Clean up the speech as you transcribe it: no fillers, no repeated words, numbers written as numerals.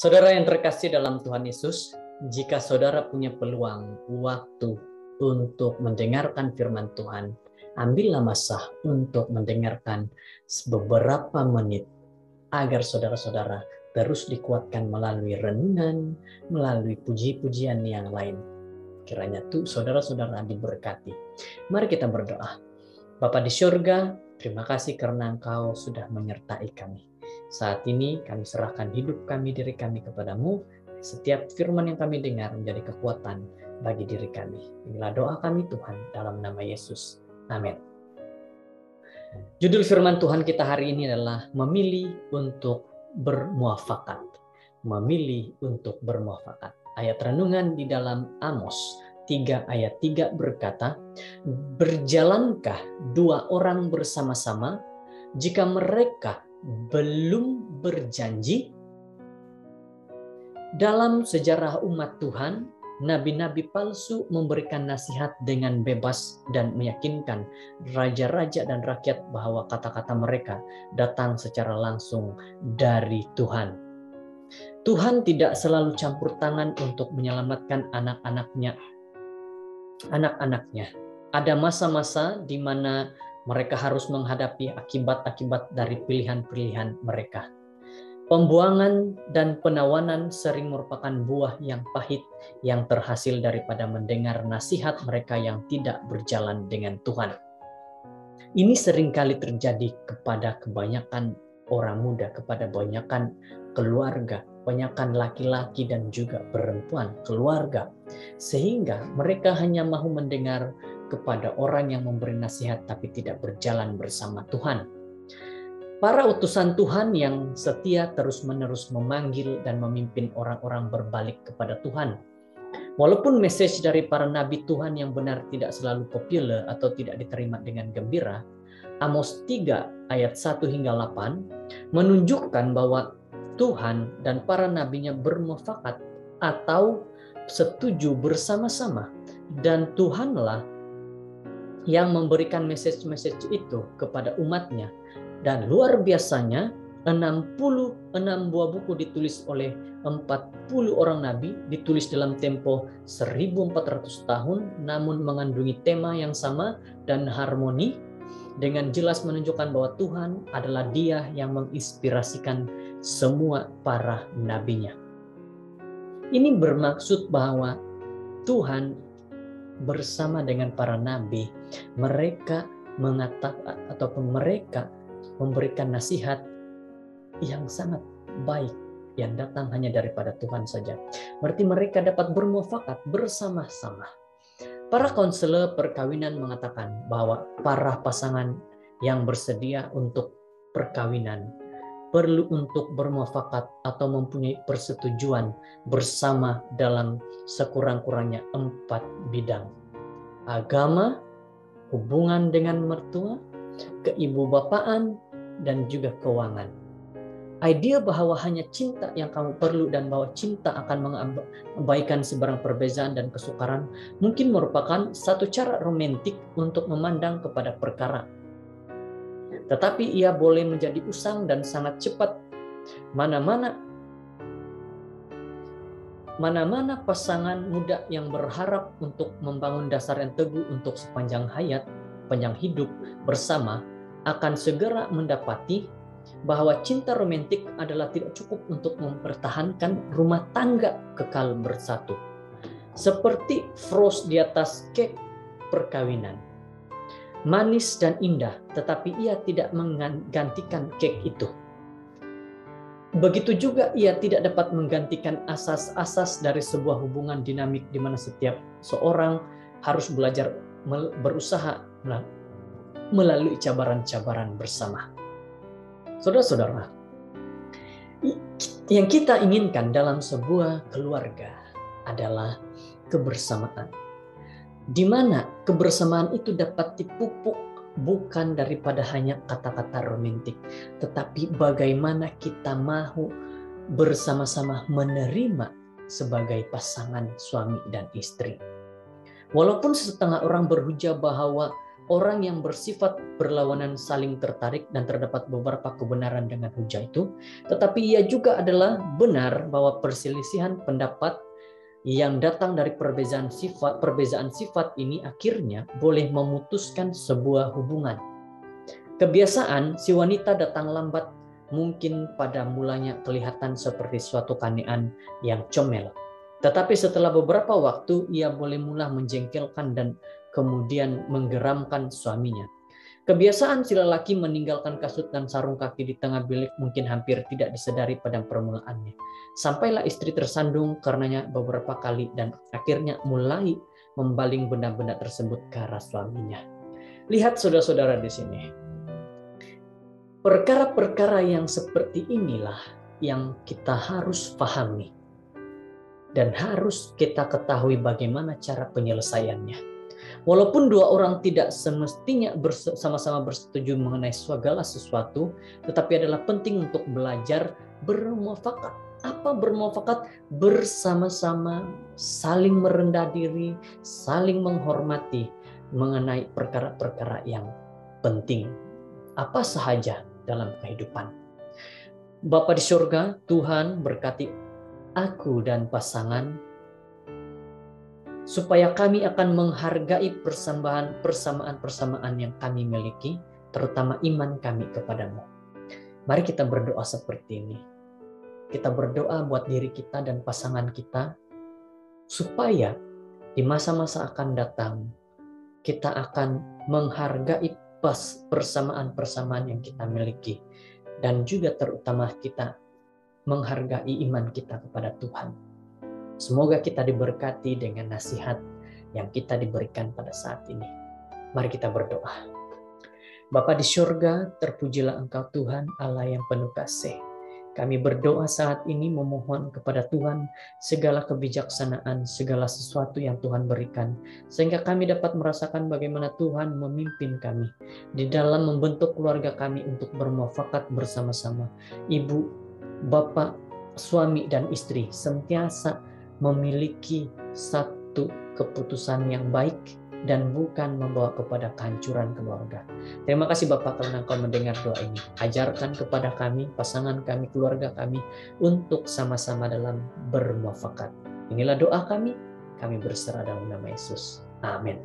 Saudara yang terkasih dalam Tuhan Yesus, jika saudara punya peluang, waktu untuk mendengarkan firman Tuhan, ambillah masa untuk mendengarkan beberapa menit agar saudara-saudara terus dikuatkan melalui renungan, melalui puji-pujian yang lain. Kiranya tuh saudara-saudara diberkati. Mari kita berdoa. Bapa di surga, terima kasih karena Engkau sudah menyertai kami. Saat ini kami serahkan hidup kami, diri kami kepadamu. Setiap firman yang kami dengar menjadi kekuatan bagi diri kami. Inilah doa kami Tuhan dalam nama Yesus. Amin. Judul firman Tuhan kita hari ini adalah memilih untuk bermuafakat. Memilih untuk bermuafakat. Ayat renungan di dalam Amos 3 ayat 3 berkata, berjalankah dua orang bersama-sama jika mereka belum berjanji? Dalam sejarah umat Tuhan, nabi-nabi palsu memberikan nasihat dengan bebas dan meyakinkan raja-raja dan rakyat bahwa kata-kata mereka datang secara langsung dari Tuhan. Tuhan tidak selalu campur tangan untuk menyelamatkan anak-anaknya. Ada masa-masa di mana mereka harus menghadapi akibat-akibat dari pilihan-pilihan mereka. Pembuangan dan penawanan sering merupakan buah yang pahit yang terhasil daripada mendengar nasihat mereka yang tidak berjalan dengan Tuhan. Ini seringkali terjadi kepada kebanyakan orang muda, kepada kebanyakan keluarga, kebanyakan laki-laki dan juga perempuan keluarga. Sehingga mereka hanya mau mendengar kepada orang yang memberi nasihat tapi tidak berjalan bersama Tuhan. Para utusan Tuhan yang setia terus-menerus memanggil dan memimpin orang-orang berbalik kepada Tuhan. Walaupun message dari para nabi Tuhan yang benar tidak selalu populer atau tidak diterima dengan gembira, Amos 3 ayat 1 hingga 8 menunjukkan bahwa Tuhan dan para nabinya bermufakat atau setuju bersama-sama, dan Tuhanlah yang memberikan message-message itu kepada umatnya. Dan luar biasanya 66 buah buku ditulis oleh 40 orang nabi, ditulis dalam tempo 1400 tahun, namun mengandungi tema yang sama dan harmoni, dengan jelas menunjukkan bahwa Tuhan adalah Dia yang menginspirasikan semua para nabinya. Ini bermaksud bahwa Tuhan bersama dengan para nabi, mereka mengatakan ataupun mereka memberikan nasihat yang sangat baik yang datang hanya daripada Tuhan saja. Berarti mereka dapat bermufakat bersama-sama. Para konselor perkawinan mengatakan bahwa para pasangan yang bersedia untuk perkawinan perlu untuk bermufakat atau mempunyai persetujuan bersama dalam sekurang-kurangnya 4 bidang. Agama, hubungan dengan mertua, keibubapaan, dan juga keuangan. Idea bahwa hanya cinta yang kamu perlu dan bahwa cinta akan mengabaikan sebarang perbezaan dan kesukaran mungkin merupakan satu cara romantik untuk memandang kepada perkara. Tetapi ia boleh menjadi usang dan sangat cepat. Mana-mana pasangan muda yang berharap untuk membangun dasar yang teguh untuk sepanjang hidup bersama akan segera mendapati bahwa cinta romantik adalah tidak cukup untuk mempertahankan rumah tangga kekal bersatu. Seperti frost di atas kek perkawinan. Manis dan indah, tetapi ia tidak menggantikan kek itu. Begitu juga ia tidak dapat menggantikan asas-asas dari sebuah hubungan dinamik di mana setiap seorang harus belajar berusaha melalui cabaran-cabaran bersama. Saudara-saudara, yang kita inginkan dalam sebuah keluarga adalah kebersamaan. Di mana kebersamaan itu dapat dipupuk bukan daripada hanya kata-kata romantik, tetapi bagaimana kita mau bersama-sama menerima sebagai pasangan suami dan istri. Walaupun setengah orang berhujah bahwa orang yang bersifat berlawanan saling tertarik dan terdapat beberapa kebenaran dengan hujah itu, tetapi ia juga adalah benar bahwa perselisihan pendapat yang datang dari perbedaan sifat ini akhirnya boleh memutuskan sebuah hubungan. Kebiasaan si wanita datang lambat mungkin pada mulanya kelihatan seperti suatu kanean yang comel. Tetapi setelah beberapa waktu ia boleh mula menjengkelkan dan kemudian menggeramkan suaminya. Kebiasaan si lelaki meninggalkan kasut dan sarung kaki di tengah bilik mungkin hampir tidak disadari pada permulaannya. Sampailah istri tersandung karenanya beberapa kali dan akhirnya mulai membaling benda-benda tersebut ke arah suaminya. Lihat saudara-saudara di sini. Perkara-perkara yang seperti inilah yang kita harus pahami dan harus kita ketahui bagaimana cara penyelesaiannya. Walaupun dua orang tidak semestinya sama-sama bersetuju mengenai segala sesuatu, tetapi adalah penting untuk belajar bermuafakat. Apa bermuafakat? Bersama-sama, saling merendah diri, saling menghormati mengenai perkara-perkara yang penting. Apa sahaja dalam kehidupan. Bapa di surga, Tuhan berkati aku dan pasangan supaya kami akan menghargai persamaan-persamaan yang kami miliki, terutama iman kami kepadamu. Mari kita berdoa seperti ini. Kita berdoa buat diri kita dan pasangan kita, supaya di masa-masa akan datang, kita akan menghargai persamaan-persamaan yang kita miliki, dan juga terutama kita menghargai iman kita kepada Tuhan. Semoga kita diberkati dengan nasihat yang kita diberikan pada saat ini. Mari kita berdoa. Bapa di surga, terpujilah Engkau Tuhan Allah yang penuh kasih. Kami berdoa saat ini memohon kepada Tuhan segala kebijaksanaan, segala sesuatu yang Tuhan berikan, sehingga kami dapat merasakan bagaimana Tuhan memimpin kami di dalam membentuk keluarga kami untuk bermuafakat bersama-sama. Ibu, bapak, suami, dan istri sentiasa memiliki satu keputusan yang baik dan bukan membawa kepada kehancuran keluarga. Terima kasih Bapak karena Engkau mendengar doa ini. Ajarkan kepada kami, pasangan kami, keluarga kami untuk sama-sama dalam bermuafakat. Inilah doa kami berserah dalam nama Yesus. Amin.